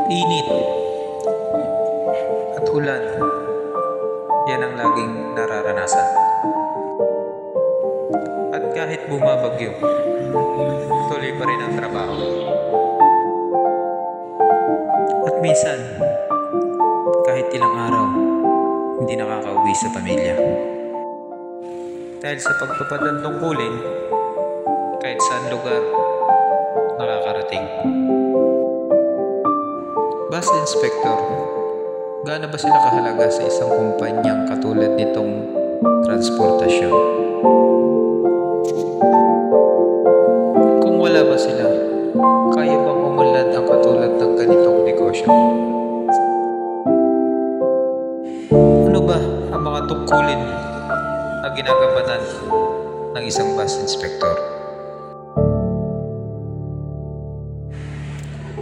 Init at ulan, yan ang laging nararanasan. At kahit bumabagyo, tuloy pa rin ang trabaho. At minsan, kahit ilang araw, hindi nakakauwi sa pamilya. Dahil sa pagtupad ng tungkulin, kahit saan lugar, nakakarating. Bus Inspector, gaano ba sila kahalaga sa isang kumpanyang katulad nitong transportasyon? Kung wala ba sila, kaya bang umunlad ang katulad ng ganitong negosyo? Ano ba ang mga tungkulin na ginagampanan ng isang bus inspector?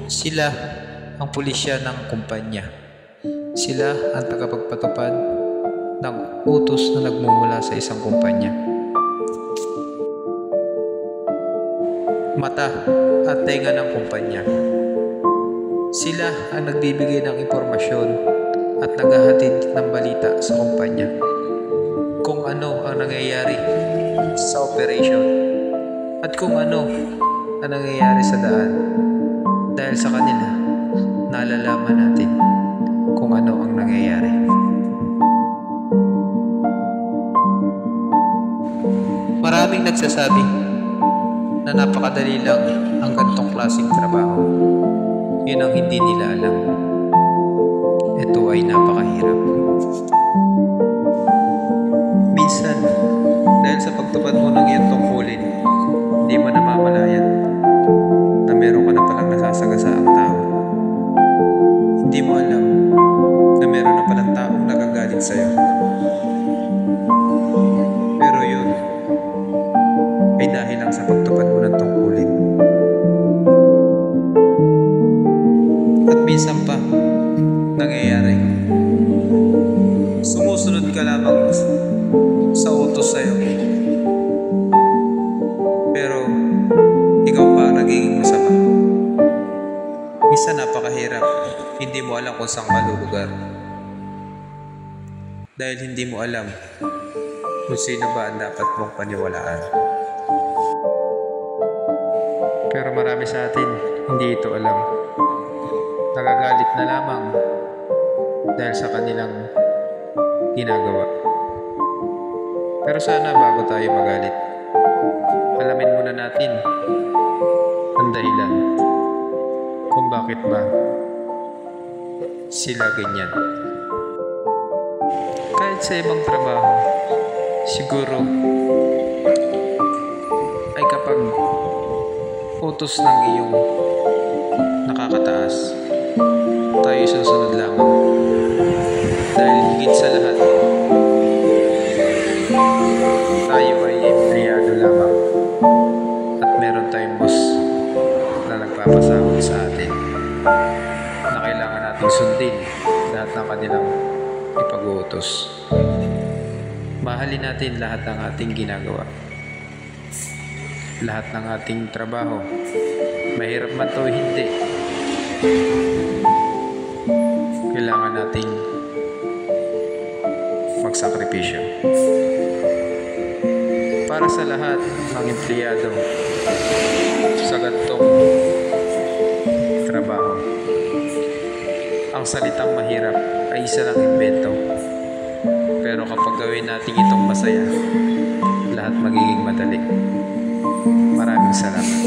Sila ang pulisya ng kumpanya. Sila ang tagapagpatupad ng utos na nagmumula sa isang kumpanya. Mata at tenga ng kumpanya. Sila ang nagbibigay ng impormasyon at naghahatid ng balita sa kumpanya kung ano ang nangyayari sa operation at kung ano ang nangyayari sa daan. Dahil sa kanila, nalalaman natin kung ano ang nangyayari. Maraming nagsasabi na napakadali lang ang ganitong klaseng trabaho. Yun ang hindi nila alam. Ito ay napakahirap. Minsan, dahil sa pagtupad mo ng iyong tungkulin, hindi mo namamalayan na meron ka na palang nasasagasaang tao. Hindi mo alam na meron na palang taong nagagalit sa'yo. Pero yun ay dahil lang sa pagtupad mo ng tungkulin. At minsan pa, nangyayari, sumusunod ka lamang sa utos sa'yo. Pero ikaw pa ang nagiging masama. Minsan napakahirap, hindi mo alam kung saan ka lulugar. Dahil hindi mo alam kung sino ba ang dapat mong paniwalaan. Pero marami sa atin, hindi ito alam. Nagagalit na lamang dahil sa kanilang ginagawa. Pero sana bago tayo magalit, alamin muna natin ang dahilan kung bakit ba sila ganyan. Kahit sa ibang trabaho, siguro ay kapag utos ng iyong nakakataas, tayo susunod lamang. Dahil higit sa lahat, tayo ay empleyado lamang at meron tayong boss na nagpapasahod sa atin na kailangan nating sundin lahat ng kanilang ipag-uutos. Mahalin natin lahat ng ating ginagawa, lahat ng ating trabaho, mahirap man to hindi. Kailangan nating magsakripisyo para sa lahat ng empleyado sa ganitong trabaho. Ang salitang mahirap ay isa lang invento, pero kapag gawin natin itong masaya, lahat magiging madali. Maraming salamat.